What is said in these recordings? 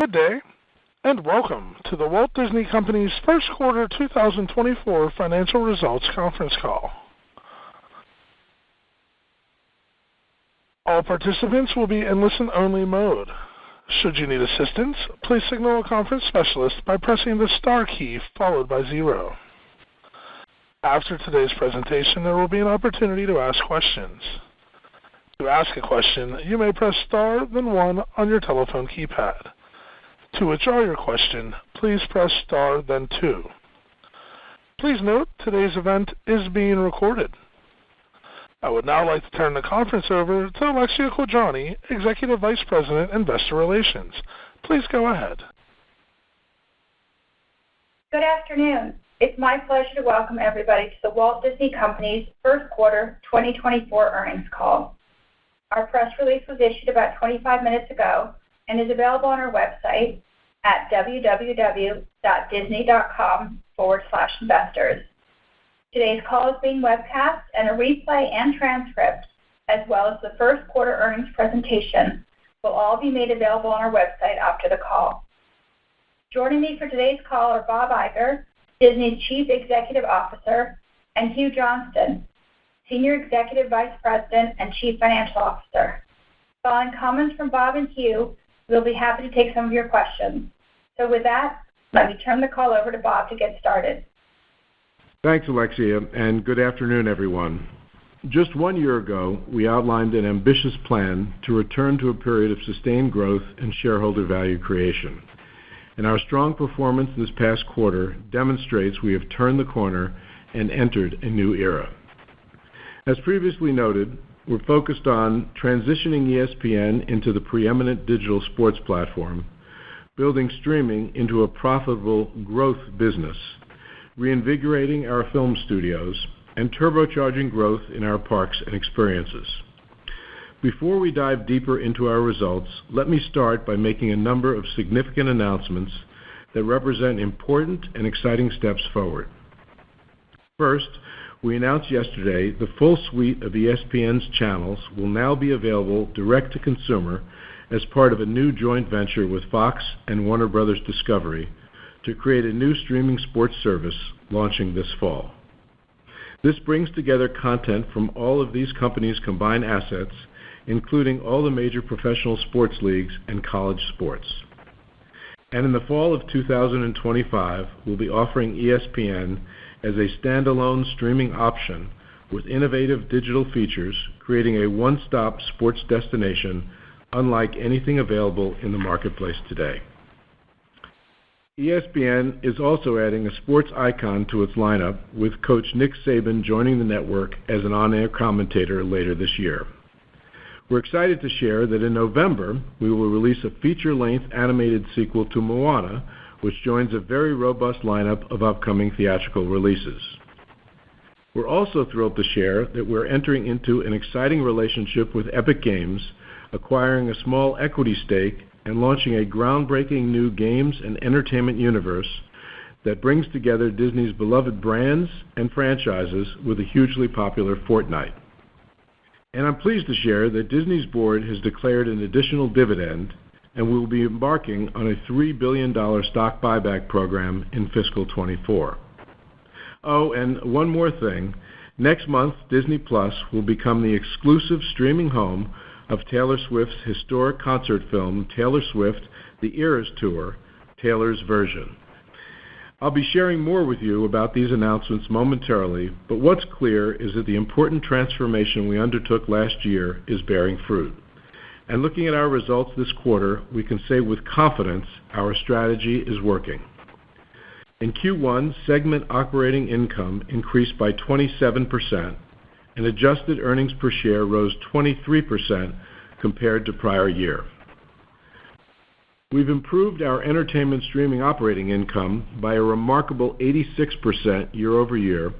Good day, and welcome to the Walt Disney Company's first quarter 2024 financial results conference call. All participants will be in listen-only mode. Should you need assistance, please signal a conference specialist by pressing the star key followed by 0. After today's presentation, there will be an opportunity to ask questions. To ask a question, you may press star, then 1 on your telephone keypad. To withdraw your question, please press star, then 2. Please note, today's event is being recorded. I would now like to turn the conference over to Alexia Quadrani, Executive Vice President, Investor Relations. Please go ahead. Good afternoon. It's my pleasure to welcome everybody to the Walt Disney Company's first quarter 2024 earnings call. Our press release was issued about 25 minutes ago and is available on our website at www.disney.com/investors. Today's call is being webcast, and a replay and transcript, as well as the first quarter earnings presentation, will all be made available on our website after the call. Joining me for today's call are Bob Iger, Disney's Chief Executive Officer, and Hugh Johnston, Senior Executive Vice President and Chief Financial Officer. Following comments from Bob and Hugh, we'll be happy to take some of your questions. So with that, let me turn the call over to Bob to get started. Thanks, Alexia, and good afternoon, everyone. Just 1 year ago, we outlined an ambitious plan to return to a period of sustained growth and shareholder value creation. And our strong performance this past quarter demonstrates we have turned the corner and entered a new era. As previously noted, we're focused on transitioning ESPN into the preeminent digital sports platform, building streaming into a profitable growth business, reinvigorating our film studios, and turbocharging growth in our parks and experiences. Before we dive deeper into our results, let me start by making a number of significant announcements that represent important and exciting steps forward. First, we announced yesterday the full suite of ESPN's channels will now be available direct to consumer as part of a new joint venture with Fox and Warner Bros. Discovery to create a new streaming sports service launching this fall. This brings together content from all of these companies' combined assets, including all the major professional sports leagues and college sports. And in the fall of 2025, we'll be offering ESPN as a standalone streaming option with innovative digital features, creating a one-stop sports destination unlike anything available in the marketplace today. ESPN is also adding a sports icon to its lineup, with Coach Nick Saban joining the network as an on-air commentator later this year. We're excited to share that in November, we will release a feature-length animated sequel to Moana, which joins a very robust lineup of upcoming theatrical releases. We're also thrilled to share that we're entering into an exciting relationship with Epic Games, acquiring a small equity stake and launching a groundbreaking new games and entertainment universe that brings together Disney's beloved brands and franchises with a hugely popular Fortnite. And I'm pleased to share that Disney's board has declared an additional dividend, and we will be embarking on a $3 billion stock buyback program in fiscal 24. Oh, and one more thing. Next month, Disney Plus will become the exclusive streaming home of Taylor Swift's historic concert film, Taylor Swift: The Eras Tour, Taylor's Version. I'll be sharing more with you about these announcements momentarily, but what's clear is that the important transformation we undertook last year is bearing fruit. And looking at our results this quarter, we can say with confidence our strategy is working. In Q1, segment operating income increased by 27%, and adjusted earnings per share rose 23% compared to prior year. We've improved our entertainment streaming operating income by a remarkable 86% year-over-year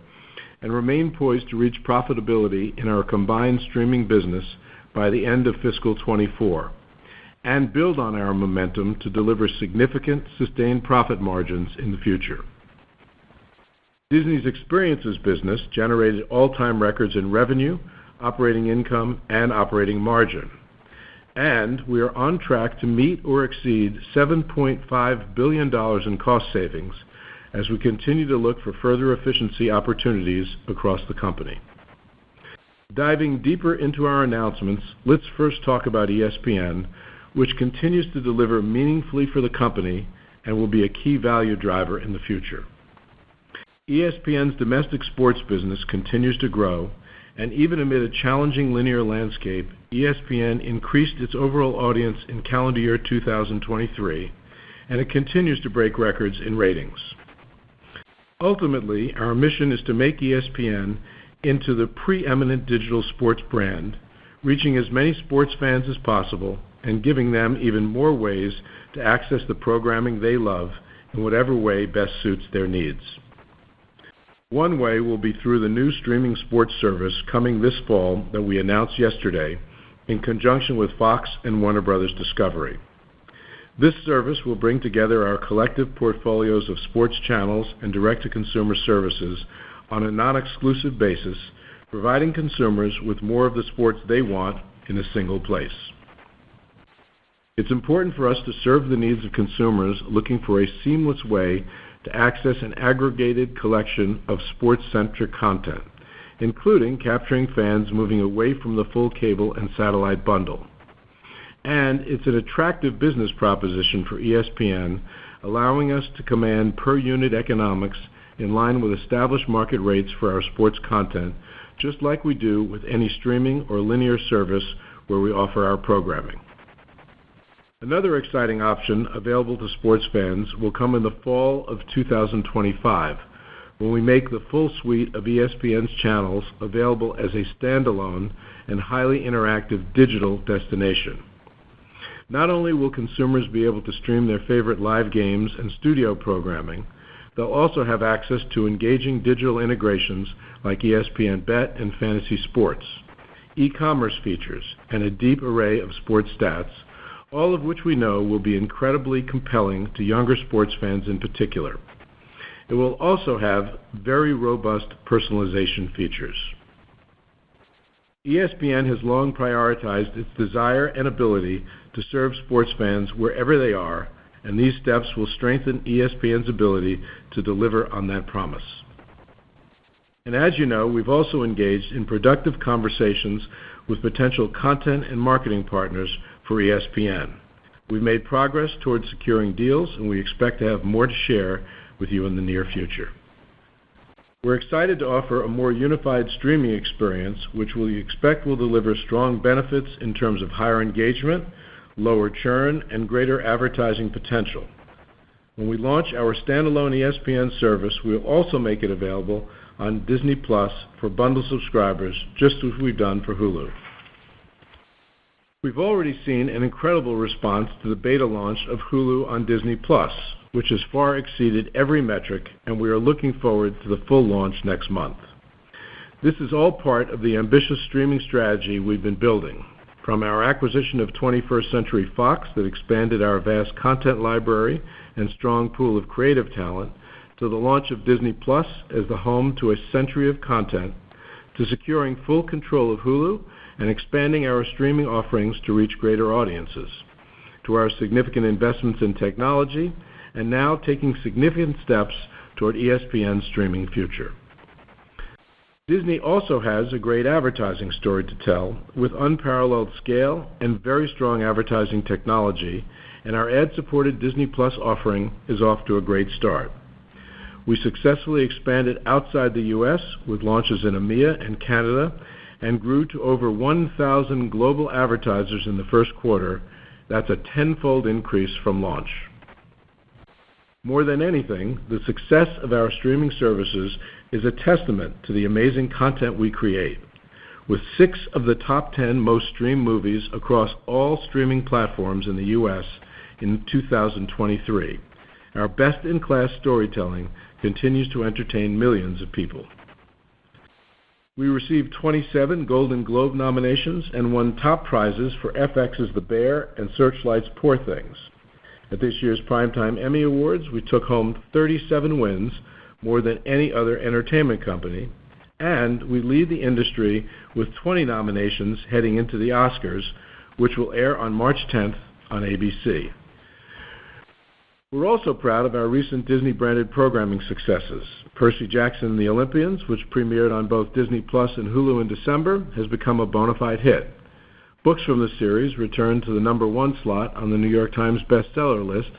and remain poised to reach profitability in our combined streaming business by the end of fiscal 24, and build on our momentum to deliver significant, sustained profit margins in the future. Disney's Experiences business generated all-time records in revenue, operating income, and operating margin. And we are on track to meet or exceed $7.5 billion in cost savings as we continue to look for further efficiency opportunities across the company. Diving deeper into our announcements, let's first talk about ESPN, which continues to deliver meaningfully for the company and will be a key value driver in the future. ESPN's domestic sports business continues to grow, and even amid a challenging linear landscape, ESPN increased its overall audience in calendar year 2023, and it continues to break records in ratings. Ultimately, our mission is to make ESPN into the preeminent digital sports brand, reaching as many sports fans as possible and giving them even more ways to access the programming they love in whatever way best suits their needs. One way will be through the new streaming sports service coming this fall that we announced yesterday in conjunction with Fox and Warner Bros. Discovery. This service will bring together our collective portfolios of sports channels and direct-to-consumer services on a non-exclusive basis, providing consumers with more of the sports they want in a single place. It's important for us to serve the needs of consumers looking for a seamless way to access an aggregated collection of sports-centric content, including capturing fans moving away from the full cable and satellite bundle. And it's an attractive business proposition for ESPN, allowing us to command per-unit economics in line with established market rates for our sports content, just like we do with any streaming or linear service where we offer our programming. Another exciting option available to sports fans will come in the fall of 2025, when we make the full suite of ESPN's channels available as a standalone and highly interactive digital destination. Not only will consumers be able to stream their favorite live games and studio programming, they'll also have access to engaging digital integrations like ESPN Bet and Fantasy Sports, e-commerce features, and a deep array of sports stats, all of which we know will be incredibly compelling to younger sports fans in particular. It will also have very robust personalization features. ESPN has long prioritized its desire and ability to serve sports fans wherever they are, and these steps will strengthen ESPN's ability to deliver on that promise. And as you know, we've also engaged in productive conversations with potential content and marketing partners for ESPN. We've made progress towards securing deals, and we expect to have more to share with you in the near future. We're excited to offer a more unified streaming experience, which we expect will deliver strong benefits in terms of higher engagement, lower churn, and greater advertising potential. When we launch our standalone ESPN service, we'll also make it available on Disney Plus for bundle subscribers, just as we've done for Hulu. We've already seen an incredible response to the beta launch of Hulu on Disney Plus, which has far exceeded every metric, and we are looking forward to the full launch next month. This is all part of the ambitious streaming strategy we've been building, from our acquisition of 21st Century Fox that expanded our vast content library and strong pool of creative talent, to the launch of Disney Plus as the home to a century of content, to securing full control of Hulu and expanding our streaming offerings to reach greater audiences, to our significant investments in technology, and now taking significant steps toward ESPN's streaming future. Disney also has a great advertising story to tell, with unparalleled scale and very strong advertising technology, and our ad-supported Disney Plus offering is off to a great start. We successfully expanded outside the U.S. with launches in EMEA and Canada, and grew to over 1,000 global advertisers in the first quarter. That's a tenfold increase from launch. More than anything, the success of our streaming services is a testament to the amazing content we create. With 6 of the top 10 most streamed movies across all streaming platforms in the U.S. in 2023, our best-in-class storytelling continues to entertain millions of people. We received 27 Golden Globe nominations and won top prizes for FX's The Bear and Searchlight's Poor Things. At this year's Primetime Emmy Awards, we took home 37 wins, more than any other entertainment company, and we lead the industry with 20 nominations heading into the Oscars, which will air on March 10th on ABC. We're also proud of our recent Disney-branded programming successes. Percy Jackson and the Olympians, which premiered on both Disney Plus and Hulu in December, has become a bona fide hit. Books from the series returned to the #1 slot on the New York Times bestseller list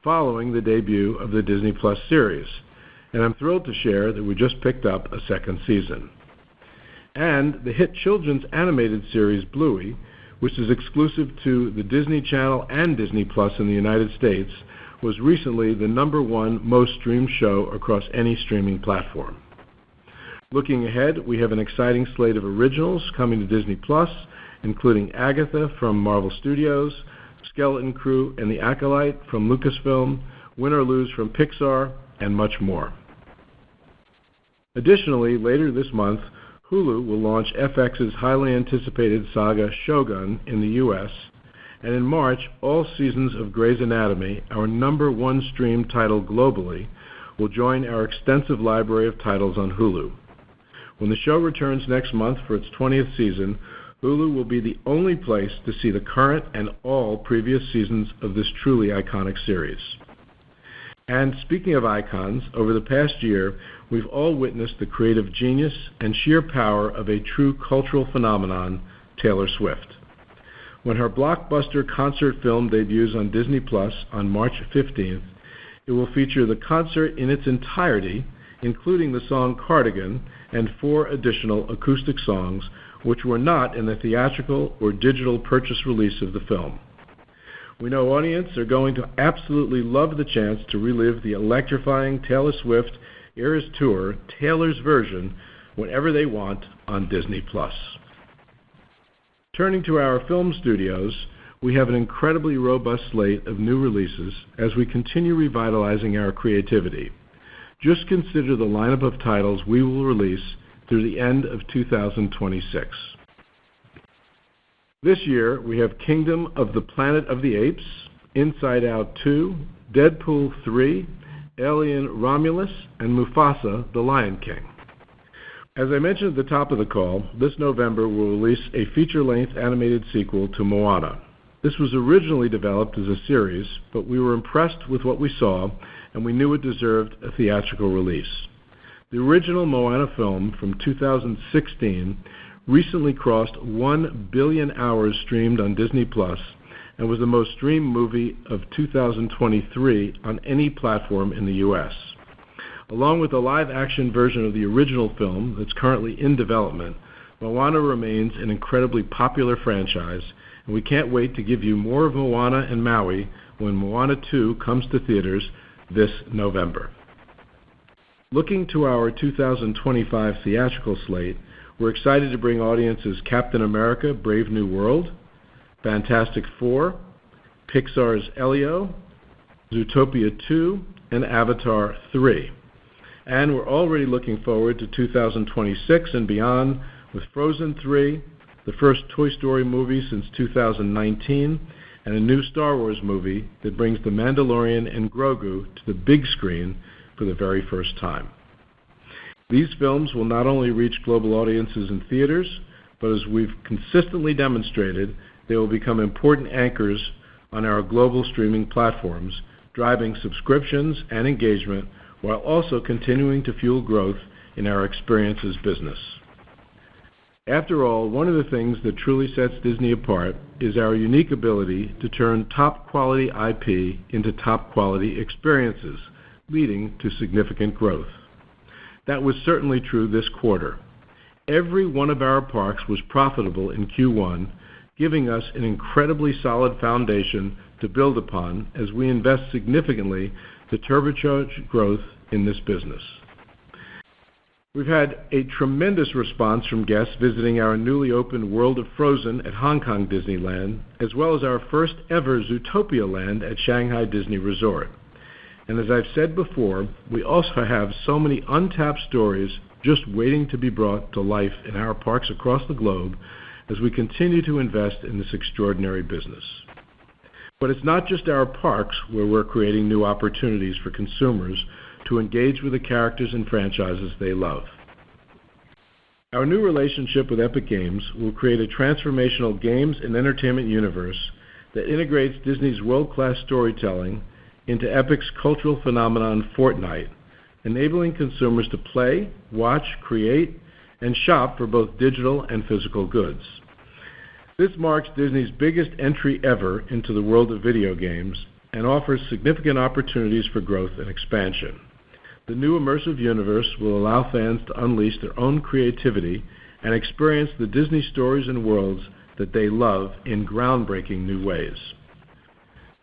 following the debut of the Disney Plus series, and I'm thrilled to share that we just picked up a second season. And the hit children's animated series Bluey, which is exclusive to the Disney Channel and Disney Plus in the United States, was recently the #1 most streamed show across any streaming platform. Looking ahead, we have an exciting slate of originals coming to Disney Plus, including Agatha from Marvel Studios, Skeleton Crew and the Acolyte from Lucasfilm, Win or Lose from Pixar, and much more. Additionally, later this month, Hulu will launch FX's highly anticipated saga Shogun in the U.S., and in March, all seasons of Grey's Anatomy, our #1 streamed title globally, will join our extensive library of titles on Hulu. When the show returns next month for its 20th season, Hulu will be the only place to see the current and all previous seasons of this truly iconic series. And speaking of icons, over the past year, we've all witnessed the creative genius and sheer power of a true cultural phenomenon, Taylor Swift. When her blockbuster concert film debuts on Disney Plus on March 15th, it will feature the concert in its entirety, including the song Cardigan and 4 additional acoustic songs, which were not in the theatrical or digital purchase release of the film. We know audiences are going to absolutely love the chance to relive the electrifying Taylor Swift Eras Tour, Taylor's version, whenever they want on Disney Plus. Turning to our film studios, we have an incredibly robust slate of new releases as we continue revitalizing our creativity. Just consider the lineup of titles we will release through the end of 2026. This year, we have Kingdom of the Planet of the Apes, Inside Out 2, Deadpool 3, Alien Romulus, and Mufasa, the Lion King. As I mentioned at the top of the call, this November we'll release a feature-length animated sequel to Moana. This was originally developed as a series, but we were impressed with what we saw, and we knew it deserved a theatrical release. The original Moana film from 2016 recently crossed 1 billion hours streamed on Disney Plus and was the most streamed movie of 2023 on any platform in the U.S. Along with the live-action version of the original film that's currently in development, Moana remains an incredibly popular franchise, and we can't wait to give you more of Moana and Maui when Moana 2 comes to theaters this November. Looking to our 2025 theatrical slate, we're excited to bring audiences Captain America: Brave New World, Fantastic Four, Pixar's Elio, Zootopia 2, and Avatar 3. And we're already looking forward to 2026 and beyond with Frozen 3, the first Toy Story movie since 2019, and a new Star Wars movie that brings The Mandalorian and Grogu to the big screen for the very first time. These films will not only reach global audiences in theaters, but as we've consistently demonstrated, they will become important anchors on our global streaming platforms, driving subscriptions and engagement while also continuing to fuel growth in our experiences business. After all, one of the things that truly sets Disney apart is our unique ability to turn top-quality IP into top-quality experiences, leading to significant growth. That was certainly true this quarter. Every one of our parks was profitable in Q1, giving us an incredibly solid foundation to build upon as we invest significantly to turbocharge growth in this business. We've had a tremendous response from guests visiting our newly opened World of Frozen at Hong Kong Disneyland, as well as our first ever Zootopia Land at Shanghai Disney Resort. And as I've said before, we also have so many untapped stories just waiting to be brought to life in our parks across the globe as we continue to invest in this extraordinary business. But it's not just our parks where we're creating new opportunities for consumers to engage with the characters and franchises they love. Our new relationship with Epic Games will create a transformational games and entertainment universe that integrates Disney's world-class storytelling into Epic's cultural phenomenon Fortnite, enabling consumers to play, watch, create, and shop for both digital and physical goods. This marks Disney's biggest entry ever into the world of video games and offers significant opportunities for growth and expansion. The new immersive universe will allow fans to unleash their own creativity and experience the Disney stories and worlds that they love in groundbreaking new ways.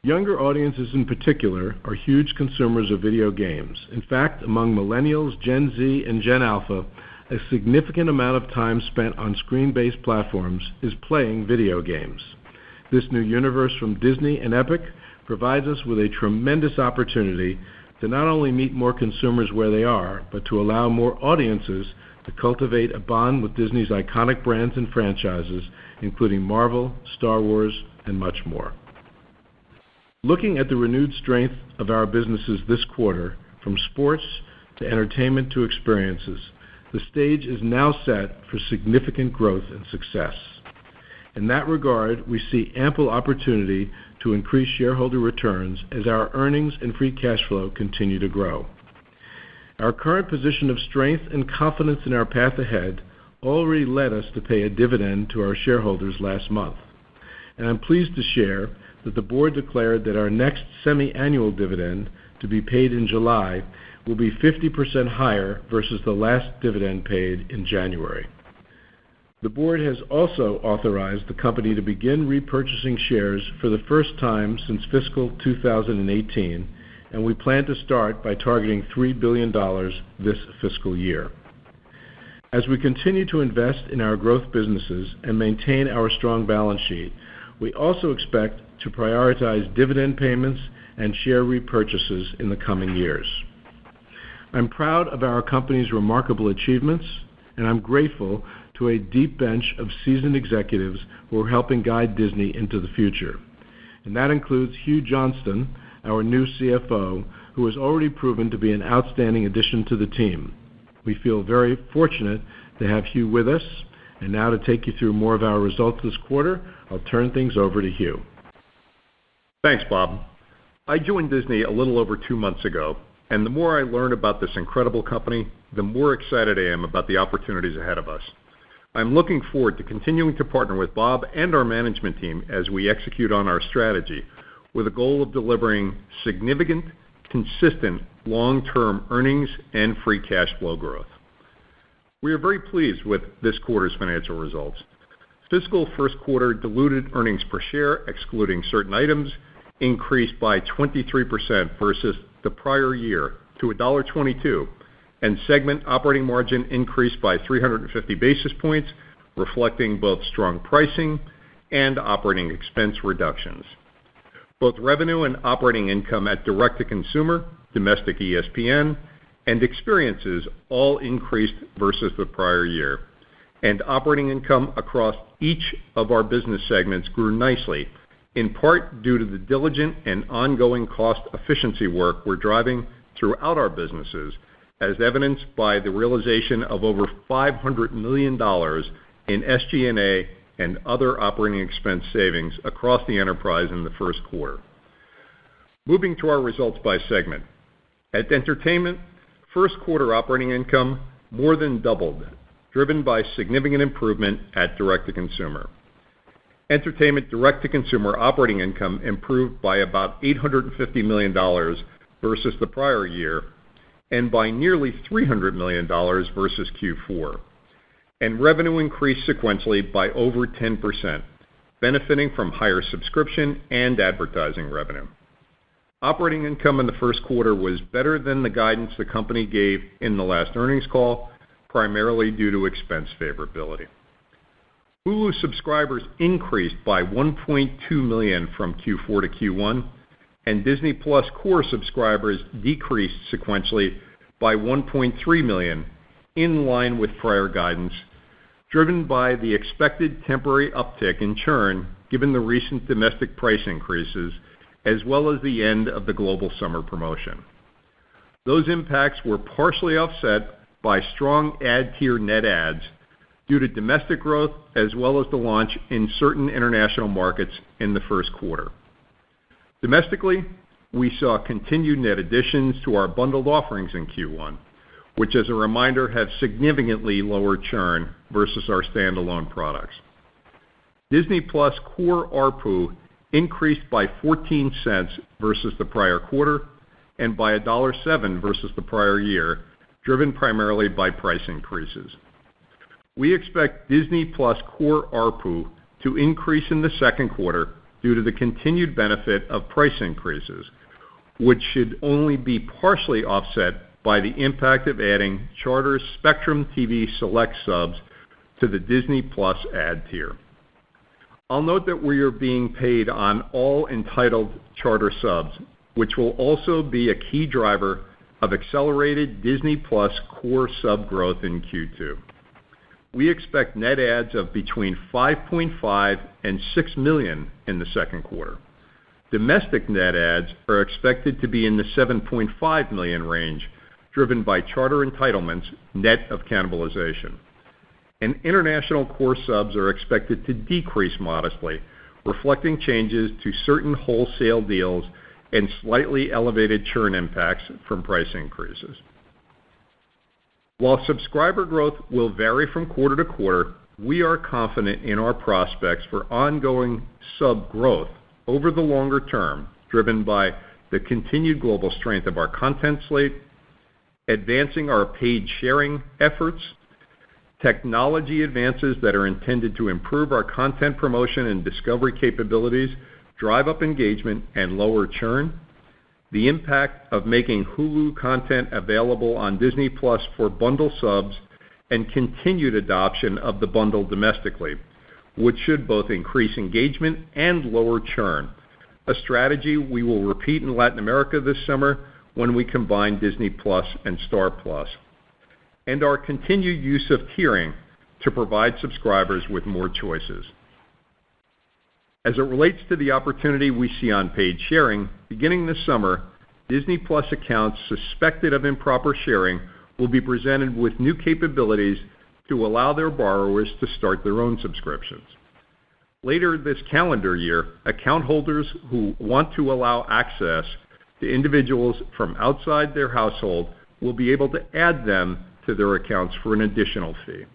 Younger audiences in particular are huge consumers of video games. In fact, among millennials, Gen Z, and Gen Alpha, a significant amount of time spent on screen-based platforms is playing video games. This new universe from Disney and Epic provides us with a tremendous opportunity to not only meet more consumers where they are, but to allow more audiences to cultivate a bond with Disney's iconic brands and franchises, including Marvel, Star Wars, and much more. Looking at the renewed strength of our businesses this quarter, from sports to entertainment to experiences, the stage is now set for significant growth and success. In that regard, we see ample opportunity to increase shareholder returns as our earnings and free cash flow continue to grow. Our current position of strength and confidence in our path ahead already led us to pay a dividend to our shareholders last month. And I'm pleased to share that the board declared that our next semi-annual dividend, to be paid in July, will be 50% higher versus the last dividend paid in January. The board has also authorized the company to begin repurchasing shares for the first time since fiscal 2018, and we plan to start by targeting $3 billion this fiscal year. As we continue to invest in our growth businesses and maintain our strong balance sheet, we also expect to prioritize dividend payments and share repurchases in the coming years. I'm proud of our company's remarkable achievements, and I'm grateful to a deep bench of seasoned executives who are helping guide Disney into the future. And that includes Hugh Johnston, our new CFO, who has already proven to be an outstanding addition to the team. We feel very fortunate to have Hugh with us, and now to take you through more of our results this quarter, I'll turn things over to Hugh. Thanks, Bob. I joined Disney a little over 2 months ago, and the more I learn about this incredible company, the more excited I am about the opportunities ahead of us. I'm looking forward to continuing to partner with Bob and our management team as we execute on our strategy with a goal of delivering significant, consistent, long-term earnings and free cash flow growth. We are very pleased with this quarter's financial results. Fiscal first quarter diluted earnings per share, excluding certain items, increased by 23% versus the prior year to $1.22, and segment operating margin increased by 350 basis points, reflecting both strong pricing and operating expense reductions. Both revenue and operating income at direct-to-consumer, domestic ESPN, and experiences all increased versus the prior year, and operating income across each of our business segments grew nicely, in part due to the diligent and ongoing cost efficiency work we're driving throughout our businesses, as evidenced by the realization of over $500 million in SG&A and other operating expense savings across the enterprise in the first quarter. Moving to our results by segment. At Entertainment, first quarter operating income more than doubled, driven by significant improvement at direct-to-consumer. Entertainment direct-to-consumer operating income improved by about $850 million versus the prior year, and by nearly $300 million versus Q4. And revenue increased sequentially by over 10%, benefiting from higher subscription and advertising revenue. Operating income in the first quarter was better than the guidance the company gave in the last earnings call, primarily due to expense favorability. Hulu subscribers increased by 1.2 million from Q4 to Q1, and Disney Plus core subscribers decreased sequentially by 1.3 million, in line with prior guidance, driven by the expected temporary uptick in churn given the recent domestic price increases, as well as the end of the global summer promotion. Those impacts were partially offset by strong ad tier net adds, due to domestic growth as well as the launch in certain international markets in the first quarter. Domestically, we saw continued net additions to our bundled offerings in Q1, which, as a reminder, have significantly lower churn versus our standalone products. Disney Plus core ARPU increased by 14 cents versus the prior quarter and by $1.07 versus the prior year, driven primarily by price increases. We expect Disney Plus core ARPU to increase in the second quarter due to the continued benefit of price increases, which should only be partially offset by the impact of adding Charter's Spectrum TV Select subs to the Disney Plus ad tier. I'll note that we are being paid on all entitled Charter subs, which will also be a key driver of accelerated Disney Plus core sub growth in Q2. We expect net adds of between 5.5 and 6 million in the second quarter. Domestic net adds are expected to be in the 7.5 million range, driven by Charter entitlements net of cannibalization. And international core subs are expected to decrease modestly, reflecting changes to certain wholesale deals and slightly elevated churn impacts from price increases. While subscriber growth will vary from quarter to quarter, we are confident in our prospects for ongoing sub growth over the longer term, driven by the continued global strength of our content slate, advancing our paid sharing efforts, technology advances that are intended to improve our content promotion and discovery capabilities, drive up engagement, and lower churn, the impact of making Hulu content available on Disney Plus for bundle subs, and continued adoption of the bundle domestically, which should both increase engagement and lower churn, a strategy we will repeat in Latin America this summer when we combine Disney Plus and Star Plus, and our continued use of tiering to provide subscribers with more choices. As it relates to the opportunity we see on paid sharing, beginning this summer, Disney Plus accounts suspected of improper sharing will be presented with new capabilities to allow their borrowers to start their own subscriptions. Later this calendar year, account holders who want to allow access to individuals from outside their household will be able to add them to their accounts for an additional fee.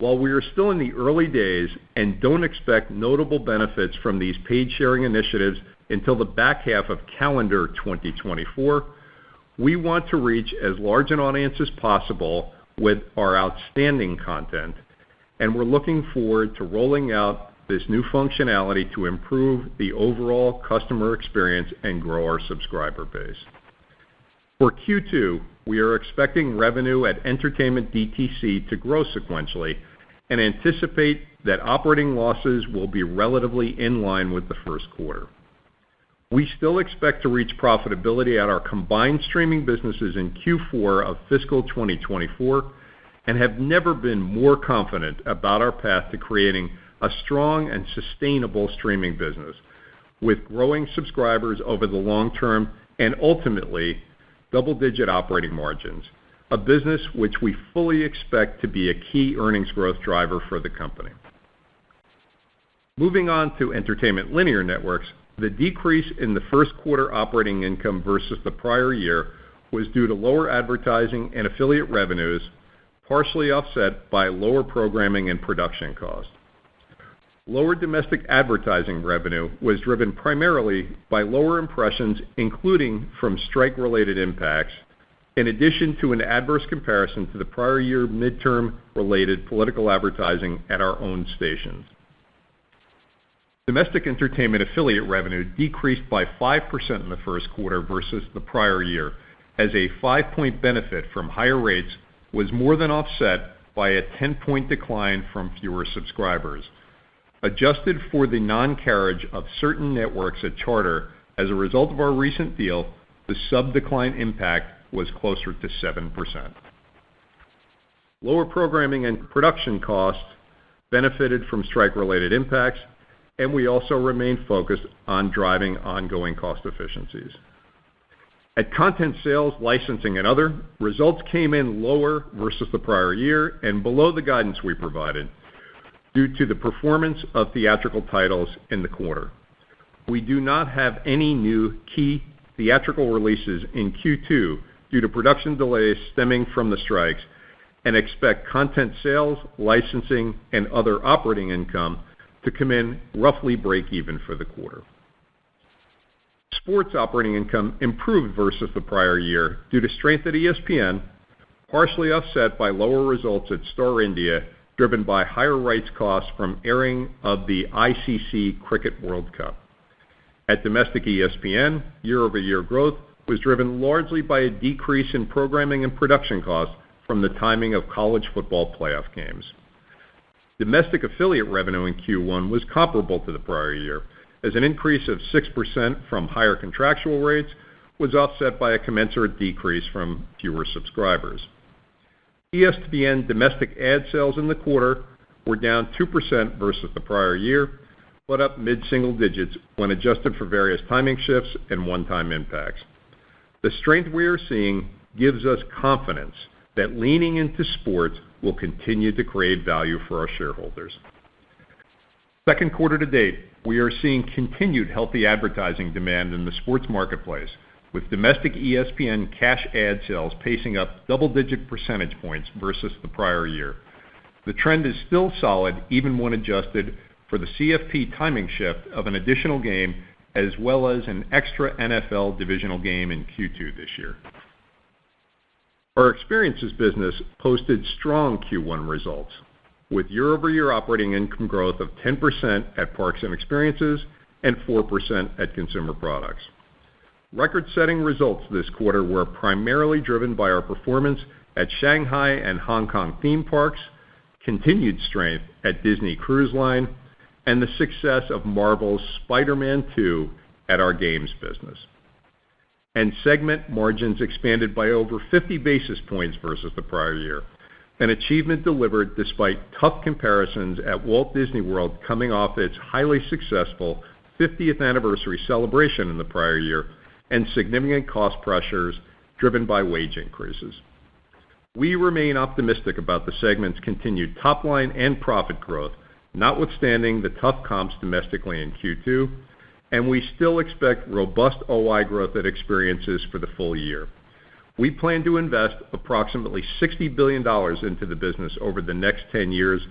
While we are still in the early days and don't expect notable benefits from these paid sharing initiatives until the back half of calendar 2024, we want to reach as large an audience as possible with our outstanding content, and we're looking forward to rolling out this new functionality to improve the overall customer experience and grow our subscriber base. For Q2, we are expecting revenue at Entertainment DTC to grow sequentially and anticipate that operating losses will be relatively in line with the first quarter. We still expect to reach profitability at our combined streaming businesses in Q4 of fiscal 2024 and have never been more confident about our path to creating a strong and sustainable streaming business with growing subscribers over the long term and ultimately double-digit operating margins, a business which we fully expect to be a key earnings growth driver for the company. Moving on to Entertainment Linear Networks, the decrease in the first quarter operating income versus the prior year was due to lower advertising and affiliate revenues, partially offset by lower programming and production costs. Lower domestic advertising revenue was driven primarily by lower impressions, including from strike-related impacts, in addition to an adverse comparison to the prior year midterm-related political advertising at our own stations. Domestic entertainment affiliate revenue decreased by 5% in the first quarter versus the prior year, as a 5-point benefit from higher rates was more than offset by a 10-point decline from fewer subscribers. Adjusted for the non-carriage of certain networks at Charter as a result of our recent deal, the sub-decline impact was closer to 7%. Lower programming and production costs benefited from strike-related impacts, and we also remain focused on driving ongoing cost efficiencies. At content sales, licensing, and other, results came in lower versus the prior year and below the guidance we provided due to the performance of theatrical titles in the quarter. We do not have any new key theatrical releases in Q2 due to production delays stemming from the strikes, and expect content sales, licensing, and other operating income to come in roughly break even for the quarter. Sports operating income improved versus the prior year due to strength at ESPN, partially offset by lower results at Star India, driven by higher rights costs from airing of the ICC Cricket World Cup. At domestic ESPN, year-over-year growth was driven largely by a decrease in programming and production costs from the timing of college football playoff games. Domestic affiliate revenue in Q1 was comparable to the prior year, as an increase of 6% from higher contractual rates was offset by a commensurate decrease from fewer subscribers. ESPN domestic ad sales in the quarter were down 2% versus the prior year, but up mid-single digits when adjusted for various timing shifts and one-time impacts. The strength we are seeing gives us confidence that leaning into sports will continue to create value for our shareholders. Second quarter to date, we are seeing continued healthy advertising demand in the sports marketplace, with domestic ESPN cash ad sales pacing up double-digit percentage points versus the prior year. The trend is still solid even when adjusted for the CFP timing shift of an additional game as well as an extra NFL divisional game in Q2 this year. Our experiences business posted strong Q1 results, with year-over-year operating income growth of 10% at Parks and Experiences and 4% at Consumer Products. Record-setting results this quarter were primarily driven by our performance at Shanghai and Hong Kong theme parks, continued strength at Disney Cruise Line, and the success of Marvel's Spider-Man 2 at our games business. And segment margins expanded by over 50 basis points versus the prior year, an achievement delivered despite tough comparisons at Walt Disney World coming off its highly successful 50th anniversary celebration in the prior year and significant cost pressures driven by wage increases. We remain optimistic about the segment's continued top-line and profit growth, notwithstanding the tough comps domestically in Q2, and we still expect robust OI growth at Experiences for the full year. We plan to invest approximately $60 billion into the business over the next 10 years,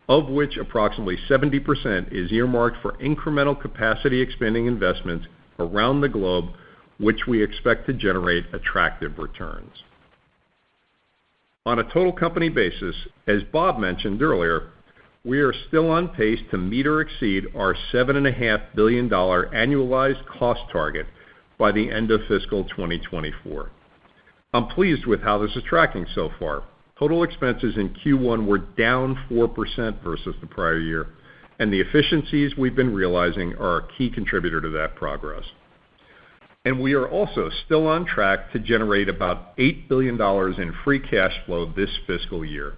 of which approximately 70% is earmarked for incremental capacity expanding investments around the globe, which we expect to generate attractive returns. On a total company basis, as Bob mentioned earlier, we are still on pace to meet or exceed our $7.5 billion annualized cost target by the end of fiscal 2024. I'm pleased with how this is tracking so far. Total expenses in Q1 were down 4% versus the prior year, and the efficiencies we've been realizing are a key contributor to that progress. And we are also still on track to generate about $8 billion in free cash flow this fiscal year.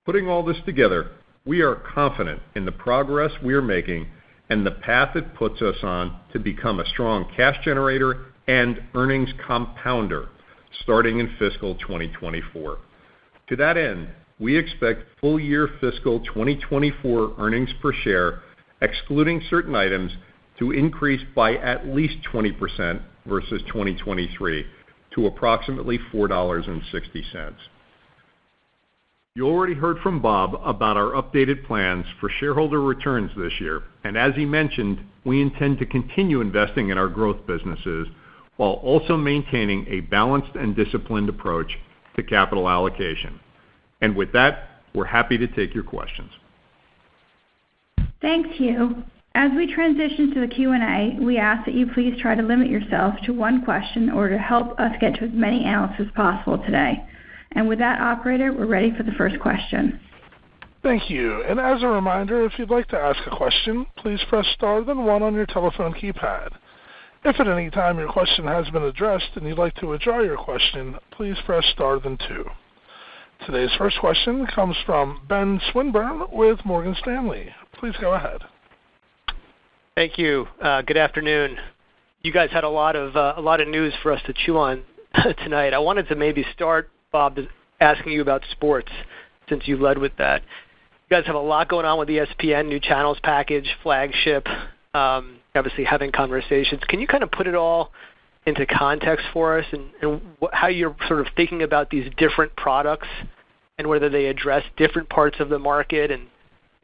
Putting all this together, we are confident in the progress we are making and the path it puts us on to become a strong cash generator and earnings compounder starting in fiscal 2024. To that end, we expect full-year fiscal 2024 earnings per share, excluding certain items, to increase by at least 20% versus 2023 to approximately $4.60. You already heard from Bob about our updated plans for shareholder returns this year, and as he mentioned, we intend to continue investing in our growth businesses while also maintaining a balanced and disciplined approach to capital allocation. And with that, we're happy to take your questions. Thanks, Hugh. As we transition to the Q&A, we ask that you please try to limit yourself to one question in order to help us get to as many analysts as possible today. And with that, operator, we're ready for the first question. Thank you. And as a reminder, if you'd like to ask a question, please press star then one on your telephone keypad. If at any time your question has been addressed and you'd like to withdraw your question, please press star then two. Today's first question comes from Ben Swinburne with Morgan Stanley. Please go ahead. Thank you. Good afternoon. you guys had a lot of news for us to chew on tonight. I wanted to maybe start, Bob, asking you about sports, since you led with that. You guys have a lot going on with ESPN, new channels package, flagship, obviously having conversations. Can you kind of put it all into context for us and how you're sort of thinking about these different products and whether they address different parts of the market and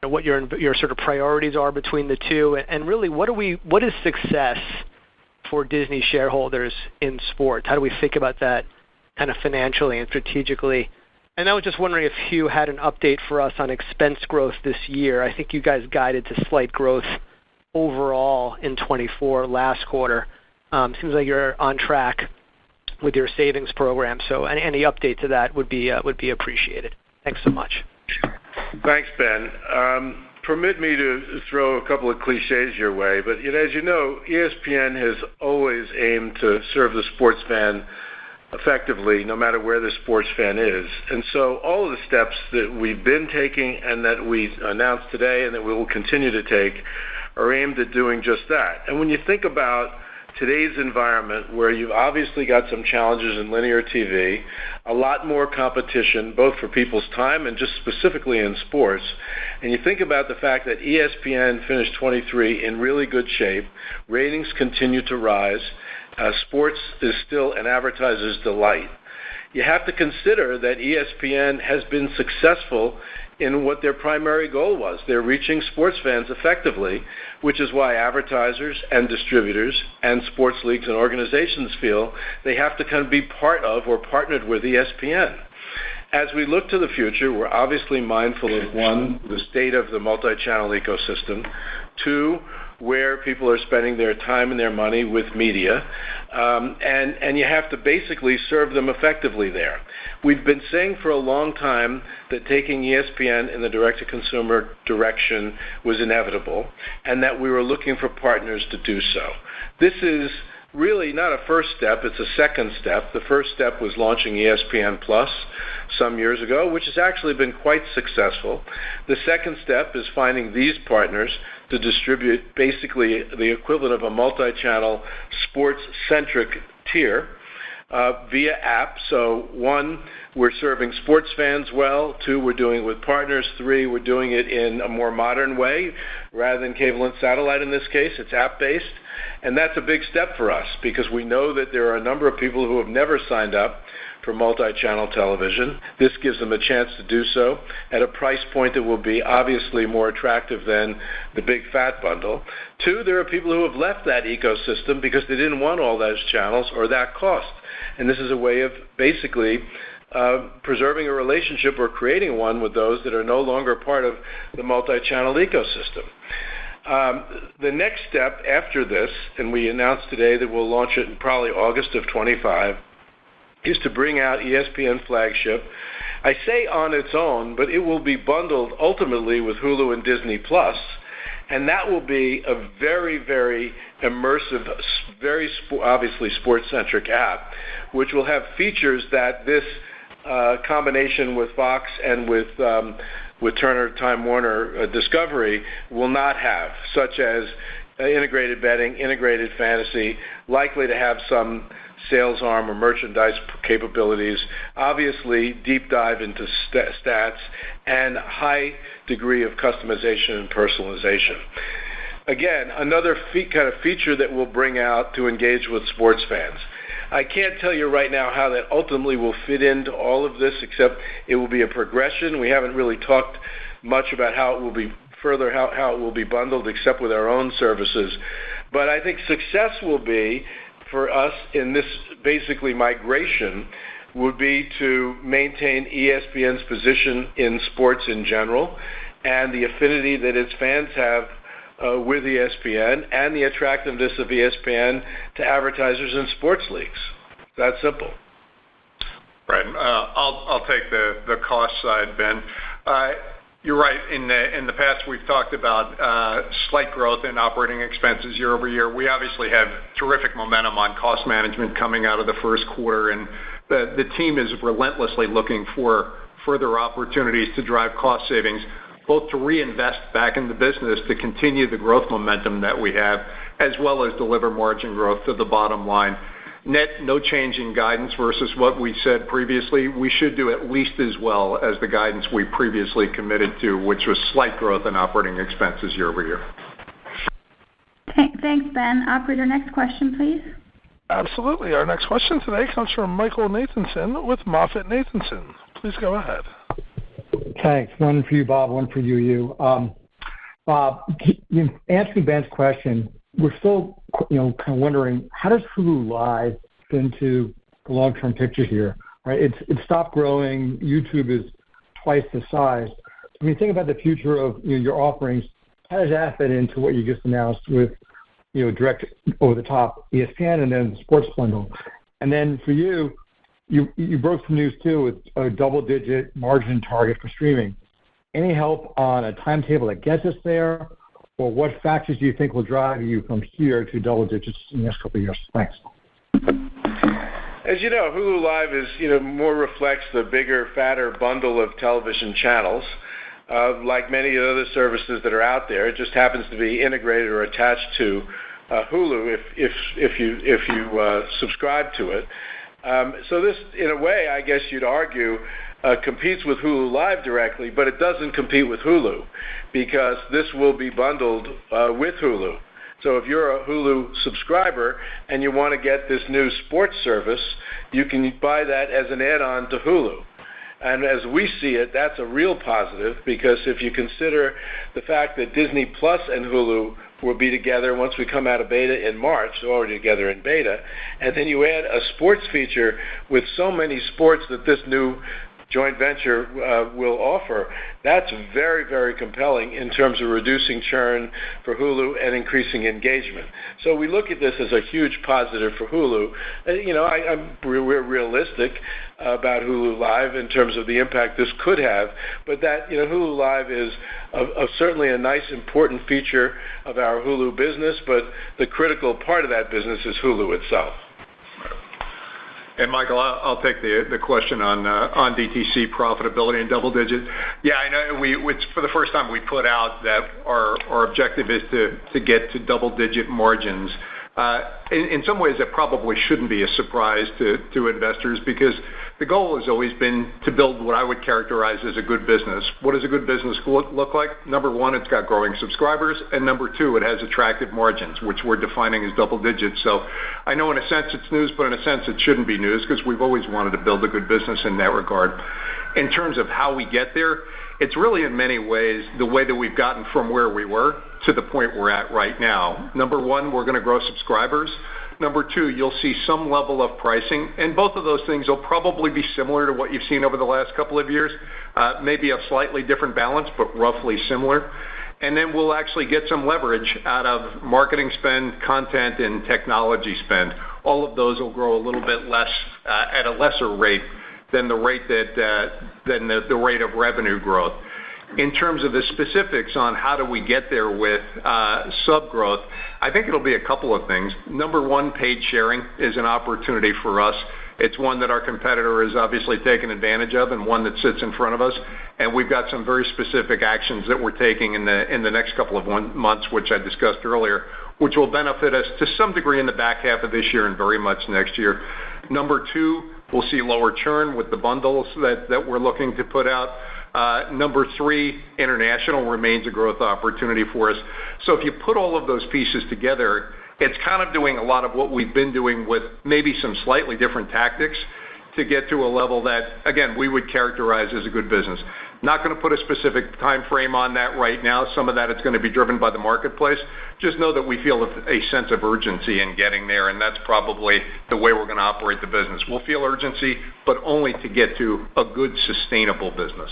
what your sort of priorities are between the two? And really, what is success for Disney shareholders in sports? How do we think about that kind of financially and strategically? And I was just wondering if Hugh had an update for us on expense growth this year. I think you guys guided to slight growth overall in 24 last quarter. Seems like you're on track with your savings program. So any update to that would be appreciated. Thanks so much. Thanks, Ben. Permit me to throw a couple of cliches your way, but as you know, ESPN has always aimed to serve the sports fan effectively, no matter where the sports fan is. And so all of the steps that we've been taking and that we announced today and that we will continue to take are aimed at doing just that. And when you think about today's environment, where you've obviously got some challenges in linear TV, a lot more competition, both for people's time and just specifically in sports, and you think about the fact that ESPN finished 23 in really good shape, ratings continue to rise, sports is still an advertiser's delight. You have to consider that ESPN has been successful in what their primary goal was. They're reaching sports fans effectively, which is why advertisers and distributors and sports leagues and organizations feel they have to kind of be part of or partnered with ESPN. As we look to the future, we're obviously mindful of, one, the state of the multi-channel ecosystem, two, where people are spending their time and their money with media, and you have to basically serve them effectively there. We've been saying for a long time that taking ESPN in the direct-to-consumer direction was inevitable, and that we were looking for partners to do so. This is really not a first step, it's a second step. The first step was launching ESPN Plus some years ago, which has actually been quite successful. The second step is finding these partners to distribute basically the equivalent of a multi-channel sports-centric tier via app. So one, we're serving sports fans well. Two, we're doing it with partners. Three, we're doing it in a more modern way rather than cable and satellite in this case. It's app-based. And that's a big step for us because we know that there are a number of people who have never signed up for multi-channel television. This gives them a chance to do so at a price point that will be obviously more attractive than the big fat bundle. Two, there are people who have left that ecosystem because they didn't want all those channels or that cost. And this is a way of basically preserving a relationship or creating one with those that are no longer part of the multi-channel ecosystem. The next step after this, and we announced today that we'll launch it in probably August of 25, is to bring out ESPN Flagship. I say on its own, but it will be bundled ultimately with Hulu and Disney Plus, and that will be a very, very immersive, very obviously sports-centric app, which will have features that this combination with Fox and with Turner, Time Warner, Discovery will not have, such as integrated betting, integrated fantasy, likely to have some sales arm or merchandise capabilities, obviously deep dive into stats, and high degree of customization and personalization. Again, another kind of feature that we'll bring out to engage with sports fans. I can't tell you right now how that ultimately will fit into all of this, except it will be a progression. We haven't really talked much about how it will be further, how it will be bundled, except with our own services. But I think success will be for us in this basically migration would be to maintain ESPN's position in sports in general and the affinity that its fans have with ESPN and the attractiveness of ESPN to advertisers and sports leagues. That simple. Right. I'll take the cost side, Ben. You're right. In the past, we've talked about slight growth in operating expenses year over year. We obviously have terrific momentum on cost management coming out of the first quarter, and the team is relentlessly looking for further opportunities to drive cost savings, both to reinvest back in the business to continue the growth momentum that we have, as well as deliver margin growth to the bottom line. Net, no change in guidance versus what we said previously. We should do at least as well as the guidance we previously committed to, which was slight growth in operating expenses year-over-year. Thanks, Ben. Operator, next question, please. Absolutely. Our next question today comes from Michael Nathanson with MoffettNathanson. Please go ahead. Thanks. One for you, Bob, one for you. Bob, answering Ben's question, we're still, kind of wondering, how does Hulu Live fit into the long-term picture here, right? It's stopped growing. YouTube is twice the size. When you think about the future of your offerings, how does that fit into what you just announced with, direct over-the-top ESPN and then the sports bundle? And then for you broke some news too with a double-digit margin target for streaming. Any help on a timetable that gets us there? Or what factors do you think will drive you from here to double digits in the next couple of years? Thanks. As you know, Hulu Live is, more reflects the bigger, fatter bundle of television channels. Like many other services that are out there, it just happens to be integrated or attached to Hulu if you subscribe to it. So this, in a way, I guess you'd argue, competes with Hulu Live directly, but it doesn't compete with Hulu because this will be bundled with Hulu. So if you're a Hulu subscriber and you want to get this new sports service, you can buy that as an add-on to Hulu. And as we see it, that's a real positive because if you consider the fact that Disney Plus and Hulu will be together once we come out of beta in March, they're already together in beta, and then you add a sports feature with so many sports that this new joint venture will offer, that's very, very compelling in terms of reducing churn for Hulu and increasing engagement. So we look at this as a huge positive for Hulu. We're realistic about Hulu Live in terms of the impact this could have, but that Hulu Live is certainly a nice, important feature of our Hulu business, but the critical part of that business is Hulu itself. And Michael, I'll take the question on DTC profitability and double digit. Yeah, I know it's for the first time we put out that our objective is to get to double digit margins. In some ways, that probably shouldn't be a surprise to investors because the goal has always been to build what I would characterize as a good business. What does a good business look like? Number one, it's got growing subscribers, and number two, it has attractive margins, which we're defining as double digits. So I know in a sense it's news, but in a sense it shouldn't be news because we've always wanted to build a good business in that regard. In terms of how we get there, it's really in many ways the way that we've gotten from where we were to the point we're at right now. Number one, we're going to grow subscribers. Number two, you'll see some level of pricing, and both of those things will probably be similar to what you've seen over the last couple of years, maybe a slightly different balance, but roughly similar. And then we'll actually get some leverage out of marketing spend, content, and technology spend. All of those will grow a little bit less at a lesser rate than the rate the rate of revenue growth. In terms of the specifics on how do we get there with sub growth, I think it'll be a couple of things. Number one, paid sharing is an opportunity for us. It's one that our competitor has obviously taken advantage of and one that sits in front of us. And we've got some very specific actions that we're taking in the next couple of months, which I discussed earlier, which will benefit us to some degree in the back half of this year and very much next year. Number two, we'll see lower churn with the bundles that we're looking to put out. Number three, international remains a growth opportunity for us. So if you put all of those pieces together, it's kind of doing a lot of what we've been doing with maybe some slightly different tactics to get to a level that, again, we would characterize as a good business. Not going to put a specific time frame on that right now. Some of that is going to be driven by the marketplace. Just know that we feel a sense of urgency in getting there, and that's probably the way we're going to operate the business. We'll feel urgency, but only to get to a good, sustainable business.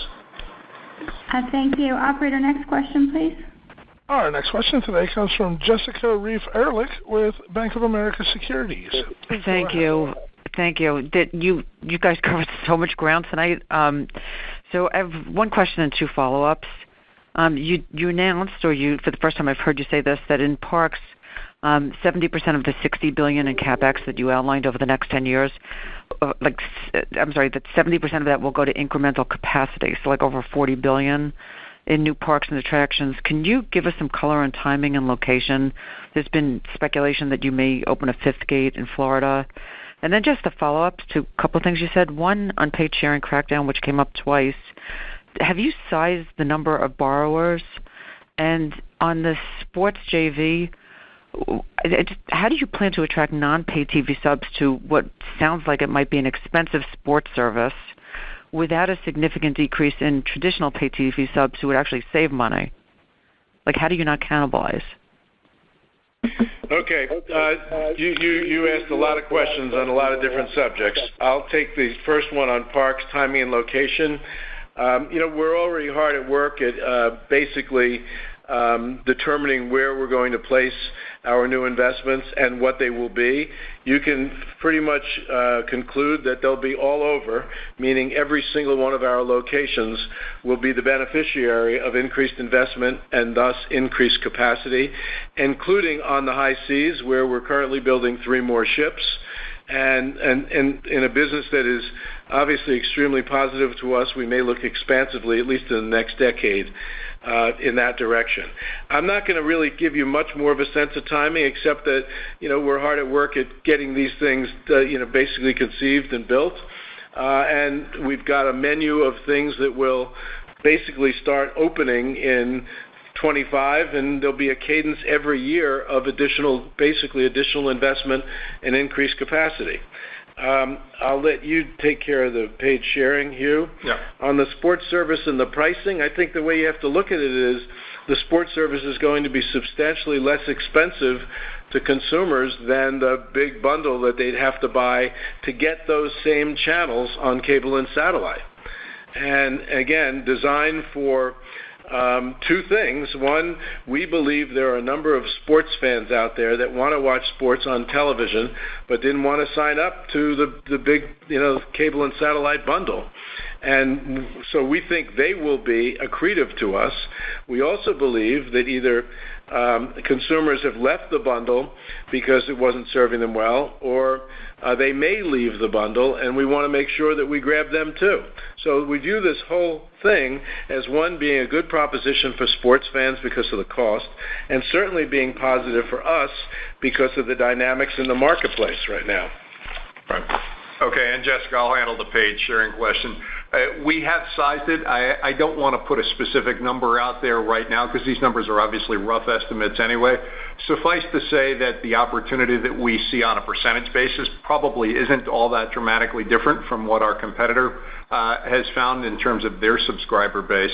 Thank you. Operator, next question, please. Our next question today comes from Jessica Reif Ehrlich with Bank of America Securities. Thank you. You guys covered so much ground tonight. So I have one question and two follow-ups. You announced, for the first time I've heard you say this, that in parks, 70% of the $60 billion in CapEx that you outlined over the next 10 years, that 70% of that will go to incremental capacity, so like over $40 billion. in new parks and attractions. Can you give us some color on timing and location? There's been speculation that you may open a fifth gate in Florida. And then just a follow-up to a couple of things you said. One, unpaid sharing crackdown, which came up twice. Have you sized the number of borrowers? And on the sports JV, how do you plan to attract non-pay TV subs to what sounds like it might be an expensive sports service without a significant decrease in traditional pay TV subs who would actually save money? Like, how do you not cannibalize? Okay. You asked a lot of questions on a lot of different subjects. I'll take the first one on parks, timing, and location. We're already hard at work at basically determining where we're going to place our new investments and what they will be. You can pretty much conclude that they'll be all over, meaning every single one of our locations will be the beneficiary of increased investment and thus increased capacity, including on the high seas where we're currently building 3 more ships. And in a business that is obviously extremely positive to us, we may look expansively, at least in the next decade, in that direction. I'm not going to really give you much more of a sense of timing, except that we're hard at work at getting these things basically conceived and built, and we've got a menu of things that will basically start opening in 25, and there'll be a cadence every year of additional investment and increased capacity. I'll let you take care of the paid sharing, Hugh. Yeah. On the sports service and the pricing, I think the way you have to look at it is the sports service is going to be substantially less expensive to consumers than the big bundle that they'd have to buy to get those same channels on cable and satellite. And again, designed for 2 things. One, we believe there are a number of sports fans out there that want to watch sports on television but didn't want to sign up to the big cable and satellite bundle. And so we think they will be accretive to us. We also believe that either consumers have left the bundle because it wasn't serving them well, or they may leave the bundle, and we want to make sure that we grab them too. So we view this whole thing as, one, being a good proposition for sports fans because of the cost, and certainly being positive for us because of the dynamics in the marketplace right now. Right. Okay, and Jessica, I'll handle the paid sharing question. We have sized it. I don't want to put a specific number out there right now because these numbers are obviously rough estimates anyway. Suffice to say that the opportunity that we see on a percentage basis probably isn't all that dramatically different from what our competitor has found in terms of their subscriber base.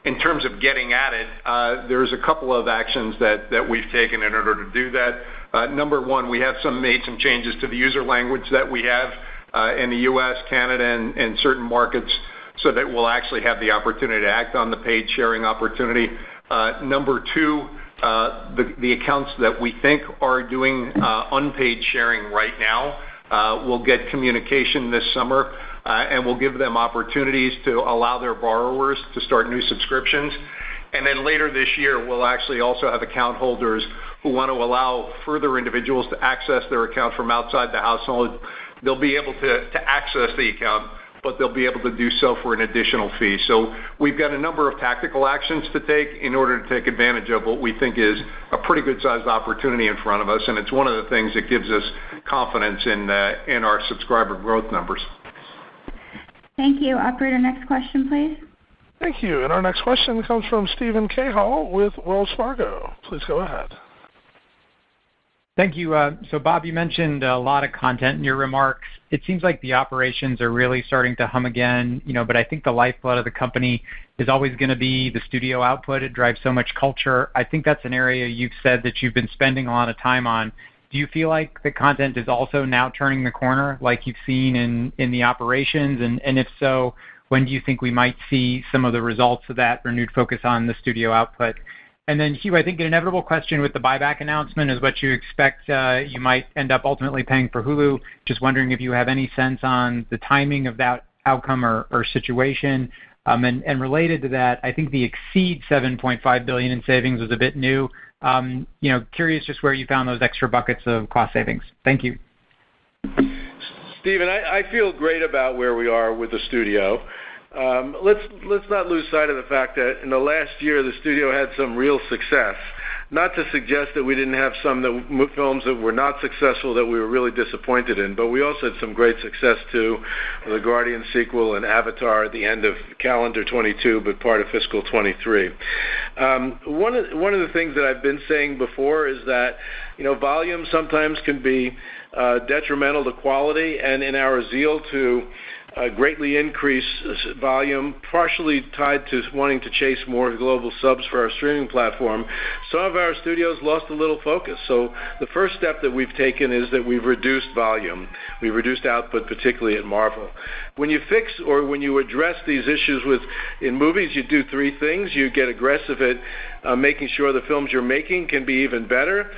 In terms of getting at it, there's a couple of actions that we've taken in order to do that. Number one, we have made some changes to the user language that we have in the U.S., Canada, and certain markets, so that we'll actually have the opportunity to act on the paid sharing opportunity. Number two, the accounts that we think are doing unpaid sharing right now will get communication this summer, and we'll give them opportunities to allow their borrowers to start new subscriptions. And then later this year, we'll actually also have account holders who want to allow further individuals to access their account from outside the household. They'll be able to access the account, but they'll be able to do so for an additional fee. So we've got a number of tactical actions to take in order to take advantage of what we think is a pretty good-sized opportunity in front of us, and it's one of the things that gives us confidence in our subscriber growth numbers. Thank you. Operator, next question, please. Thank you. And our next question comes from Stephen Cahall with Wells Fargo. Please go ahead. Thank you. So, Bob, you mentioned a lot of content in your remarks. It seems like the operations are really starting to hum again, but I think the lifeblood of the company is always going to be the studio output. It drives so much culture. I think that's an area you've said that you've been spending a lot of time on. Do you feel like the content is also now turning the corner like you've seen in the operations? And if so, when do you think we might see some of the results of that renewed focus on the studio output? And then, Hugh, I think an inevitable question with the buyback announcement is what you expect you might end up ultimately paying for Hulu. Just wondering if you have any sense on the timing of that outcome or situation. And related to that, I think the exceed $7.5 billion in savings was a bit new. Curious just where you found those extra buckets of cost savings. Thank you. Stephen, I feel great about where we are with the studio. let's not lose sight of the fact that in the last year the studio had some real success. Not to suggest that we didn't have some films that were not successful that we were really disappointed in, but we also had some great success too. The Guardian sequel and Avatar at the end of calendar 22, but part of fiscal 23. One of the things that I've been saying before is that volume sometimes can be detrimental to quality, and in our zeal to greatly increase volume, partially tied to wanting to chase more global subs for our streaming platform, some of our studios lost a little focus. So the first step that we've taken is that we've reduced volume. We've reduced output, particularly at Marvel. When you fix or when you address these issues in movies, you do three things. You get aggressive at making sure the films you're making can be even better.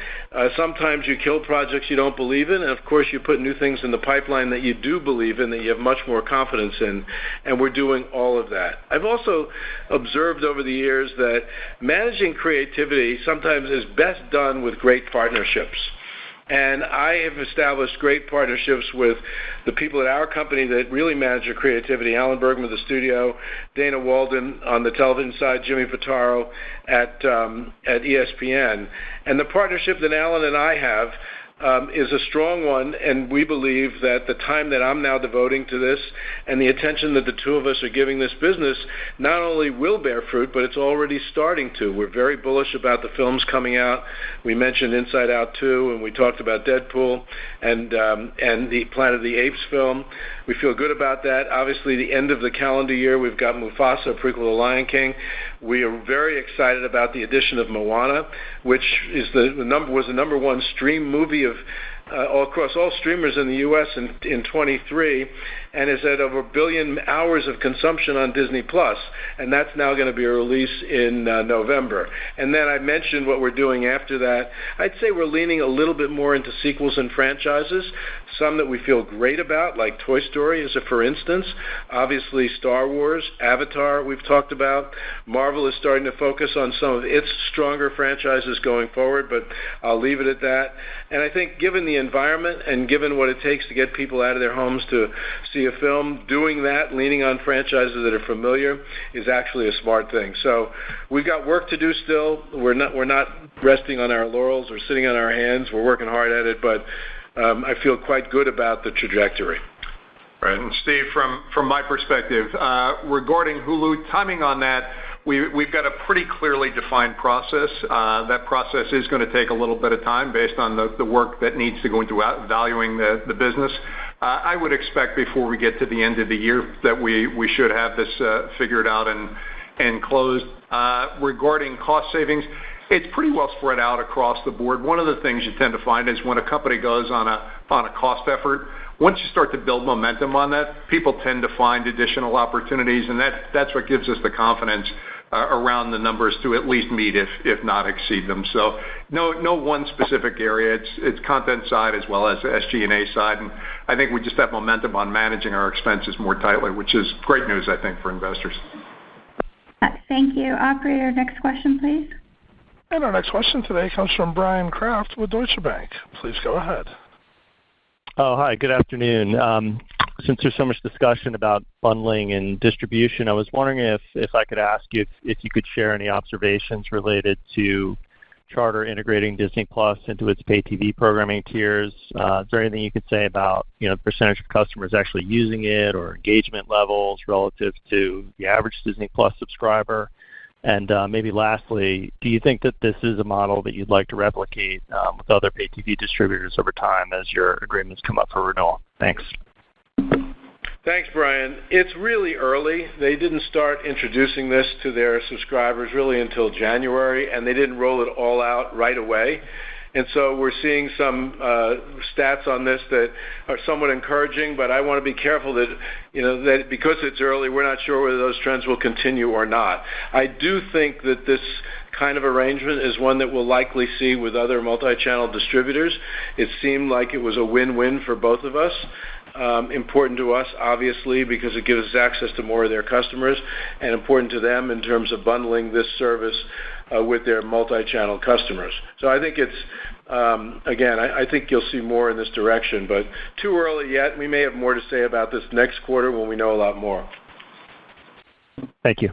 Sometimes you kill projects you don't believe in, and of course you put new things in the pipeline that you do believe in, that you have much more confidence in, and we're doing all of that. I've also observed over the years that managing creativity sometimes is best done with great partnerships. And I have established great partnerships with the people at our company that really manage your creativity. Alan Bergman of the studio, Dana Walden on the television side, Jimmy Pitaro at ESPN. And the partnership that Alan and I have is a strong one, and we believe that the time that I'm now devoting to this and the attention that the two of us are giving this business not only will bear fruit, but it's already starting to. We're very bullish about the films coming out. We mentioned Inside Out 2, and we talked about Deadpool and the Planet of the Apes film. We feel good about that. Obviously, the end of the calendar year, we've got Mufasa, a prequel to Lion King. We are very excited about the addition of Moana, which is was the number one stream movie of across all streamers in the U.S. in 23, and is at over 1 billion hours of consumption on Disney+, and that's now going to be a release in November. And then I mentioned what we're doing after that. I'd say we're leaning a little bit more into sequels and franchises, some that we feel great about, like Toy Story, for instance. Obviously, Star Wars, Avatar, we've talked about. Marvel is starting to focus on some of its stronger franchises going forward, but I'll leave it at that. And I think given the environment and given what it takes to get people out of their homes to see a film, doing that, leaning on franchises that are familiar, is actually a smart thing. So we've got work to do still. We're not resting on our laurels or sitting on our hands. We're working hard at it, but I feel quite good about the trajectory. Right, and Steve, from my perspective, regarding Hulu, timing on that, we've got a pretty clearly defined process. That process is going to take a little bit of time based on the work that needs to go into valuing the business. I would expect before we get to the end of the year that we should have this figured out and closed. Regarding cost savings, it's pretty well spread out across the board. One of the things you tend to find is when a company goes on a cost effort, once you start to build momentum on that, people tend to find additional opportunities, and that's what gives us the confidence around the numbers to at least meet, if not exceed them. So no one specific area. It's content side as well as SG&A side, and I think we just have momentum on managing our expenses more tightly, which is great news, I think, for investors. Thank you. Operator, next question, please. And our next question today comes from Brian Kraft with Deutsche Bank. Please go ahead. Oh, hi. Good afternoon. Since there's so much discussion about bundling and distribution, I was wondering if I could ask you if you could share any observations related to Charter integrating Disney Plus into its pay TV programming tiers. Is there anything you could say about the percentage of customers actually using it or engagement levels relative to the average Disney Plus subscriber? And maybe lastly, do you think that this is a model that you'd like to replicate with other pay TV distributors over time as your agreements come up for renewal? Thanks. Thanks, Brian. It's really early. They didn't start introducing this to their subscribers really until January, and they didn't roll it all out right away. And so we're seeing some stats on this that are somewhat encouraging, but I want to be careful that, that because it's early, we're not sure whether those trends will continue or not. I do think that this kind of arrangement is one that we'll likely see with other multi-channel distributors. It seemed like it was a win-win for both of us. Important to us, obviously, because it gives us access to more of their customers, and important to them in terms of bundling this service with their multi-channel customers. So I think it's, again, I think you'll see more in this direction, but too early yet. We may have more to say about this next quarter when we know a lot more. Thank you.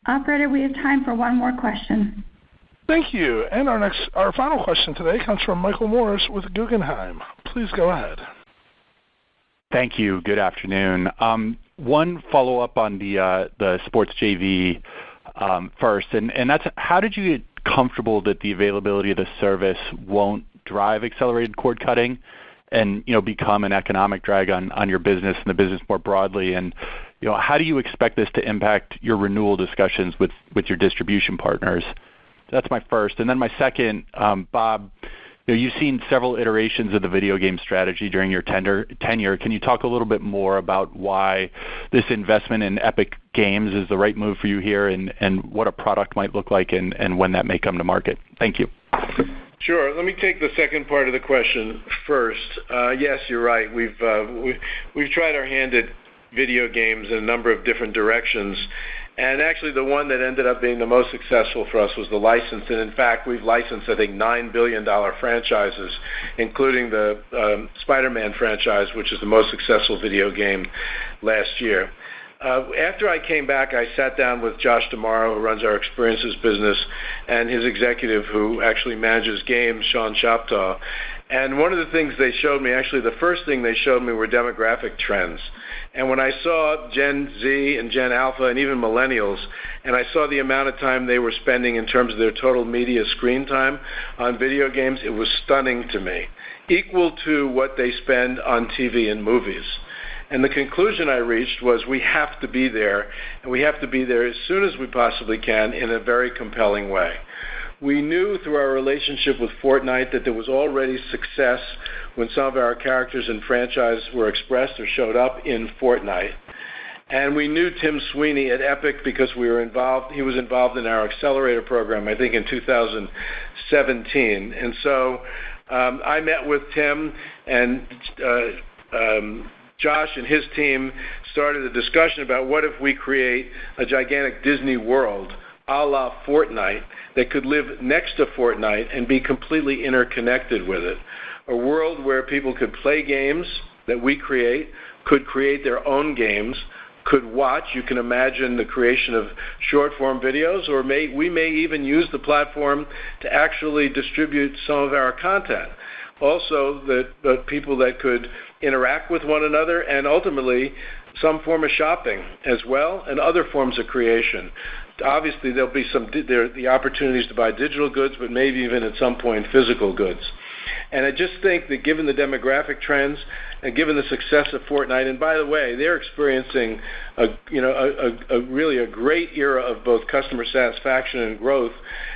Operator, we have time for one more question. Thank you. And our final question today comes from Michael Morris with Guggenheim. Please go ahead. Thank you. Good afternoon. One follow-up on the sports JV first, and that's how did you get comfortable that the availability of the service won't drive accelerated cord cutting and become an economic drag on your business and the business more broadly? And how do you expect this to impact your renewal discussions with your distribution partners? That's my first. And then my second, Bob, you've seen several iterations of the video game strategy during your tenure. Can you talk a little bit more about why this investment in Epic Games is the right move for you here, and what a product might look like and when that may come to market? Thank you. Sure. Let me take the second part of the question first. Yes, you're right. We've tried our hand at video games in a number of different directions. And actually, the one that ended up being the most successful for us was the license. And in fact, we've licensed, I think, $9 billion franchises, including the Spider-Man franchise, which is the most successful video game last year. After I came back, I sat down with Josh D'Amaro, who runs our experiences business, and his executive, who actually manages games, Sean Shoptaw. And one of the things they showed me, actually the first thing they showed me, were demographic trends. And when I saw Gen Z and Gen Alpha and even millennials, and I saw the amount of time they were spending in terms of their total media screen time on video games, it was stunning to me, equal to what they spend on TV and movies. And the conclusion I reached was we have to be there, and we have to be there as soon as we possibly can in a very compelling way. We knew through our relationship with Fortnite that there was already success when some of our characters and franchises were expressed or showed up in Fortnite. And we knew Tim Sweeney at Epic because he was involved in our accelerator program, I think in 2017. And so I met with Tim, and Josh and his team started a discussion about what if we create a gigantic Disney world a la Fortnite that could live next to Fortnite and be completely interconnected with it. A world where people could play games that we create, could create their own games, could watch. You can imagine the creation of short-form videos, or we may even use the platform to actually distribute some of our content. Also, the people that could interact with one another, and ultimately some form of shopping as well, and other forms of creation. Obviously, there'll be the opportunities to buy digital goods, but maybe even at some point physical goods. And I just think that given the demographic trends and given the success of Fortnite, and by the way, they're experiencing really a great era of both customer satisfaction and growth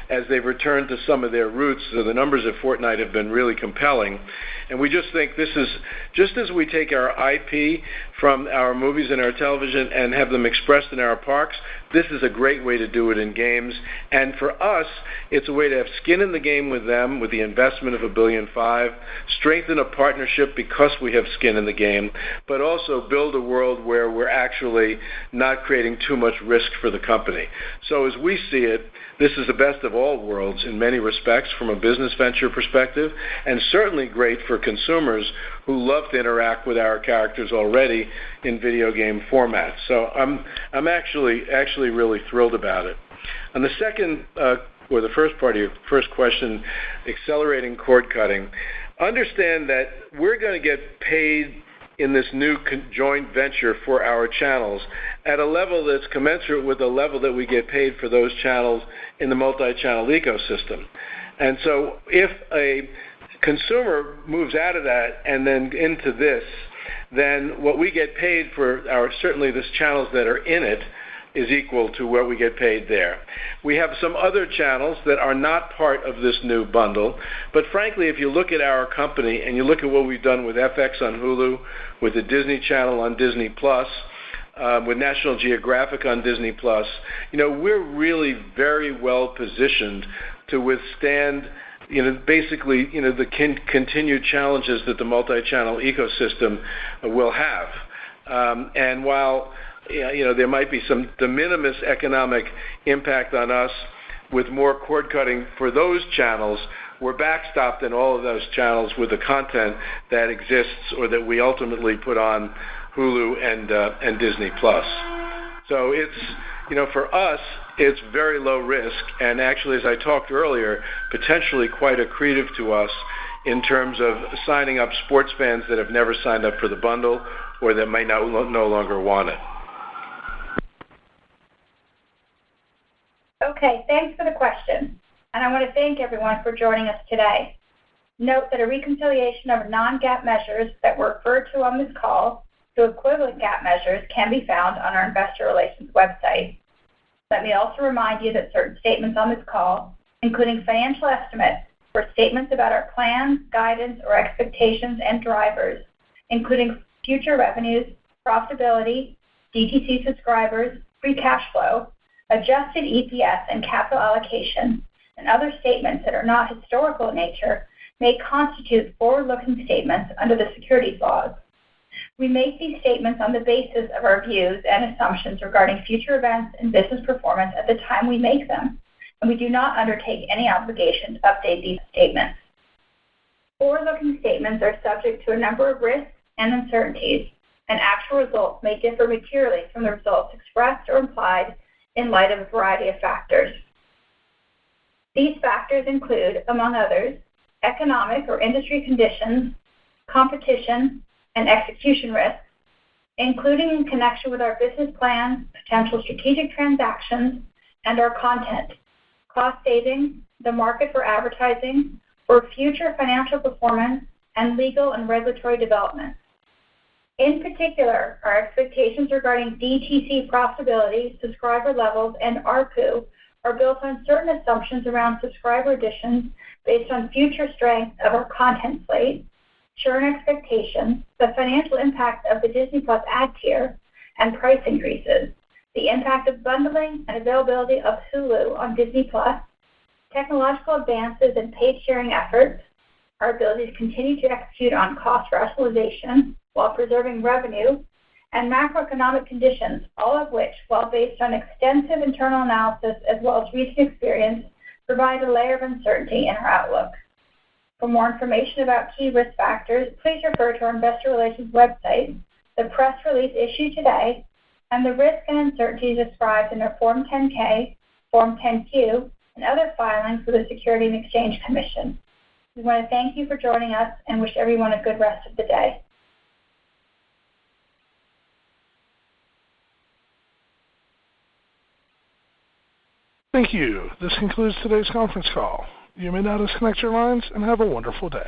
as they've returned to some of their roots. So the numbers of Fortnite have been really compelling. And we just think this is, just as we take our IP from our movies and our television and have them expressed in our parks, this is a great way to do it in games. And for us, it's a way to have skin in the game with them, with the investment of $1.5 billion, strengthen a partnership because we have skin in the game, but also build a world where we're actually not creating too much risk for the company. So as we see it, this is the best of all worlds in many respects from a business venture perspective, and certainly great for consumers who love to interact with our characters already in video game formats. So I'm actually really thrilled about it. On the second, or the first part of your first question, accelerating cord cutting, understand that we're going to get paid in this new joint venture for our channels at a level that's commensurate with the level that we get paid for those channels in the multi-channel ecosystem. And so if a consumer moves out of that and then into this, then what we get paid for certainly the channels that are in it is equal to what we get paid there. We have some other channels that are not part of this new bundle, but frankly, if you look at our company and you look at what we've done with FX on Hulu, with the Disney Channel on Disney+, with National Geographic on Disney+, we're really very well positioned to withstand basically the continued challenges that the multi-channel ecosystem will have. And while there might be some de minimis economic impact on us with more cord cutting for those channels, we're backstopped in all of those channels with the content that exists or that we ultimately put on Hulu and Disney+. So it's, for us, it's very low risk, and actually, as I talked earlier, potentially quite accretive to us in terms of signing up sports fans that have never signed up for the bundle or that might no longer want it. Okay, thanks for the question, and I want to thank everyone for joining us today. Note that a reconciliation of non-GAAP measures that were referred to on this call to equivalent GAAP measures can be found on our Investor Relations website. Let me also remind you that certain statements on this call, including financial estimates or statements about our plans, guidance, or expectations and drivers, including future revenues, profitability, DTC subscribers, free cash flow, adjusted EPS, and capital allocation, and other statements that are not historical in nature, may constitute forward-looking statements under the securities laws. We make these statements on the basis of our views and assumptions regarding future events and business performance at the time we make them, and we do not undertake any obligation to update these statements. Forward-looking statements are subject to a number of risks and uncertainties, and actual results may differ materially from the results expressed or implied in light of a variety of factors. These factors include, among others, economic or industry conditions, competition, and execution risks, including in connection with our business plans, potential strategic transactions, and our content, cost savings, the market for advertising, or future financial performance, and legal and regulatory developments. In particular, our expectations regarding DTC profitability, subscriber levels, and ARPU are built on certain assumptions around subscriber additions based on future strength of our content slate, churn expectations, the financial impact of the Disney Plus ad tier, and price increases, the impact of bundling and availability of Hulu on Disney Plus, technological advances and paid sharing efforts, our ability to continue to execute on cost rationalization while preserving revenue, and macroeconomic conditions, all of which, while based on extensive internal analysis as well as recent experience, provide a layer of uncertainty in our outlook. For more information about key risk factors, please refer to our Investor Relations website, the press release issued today, and the risks and uncertainties described in our Form 10-K, Form 10-Q, and other filings with the Securities and Exchange Commission. We want to thank you for joining us and wish everyone a good rest of the day. Thank you. This concludes today's conference call. You may now disconnect your lines and have a wonderful day.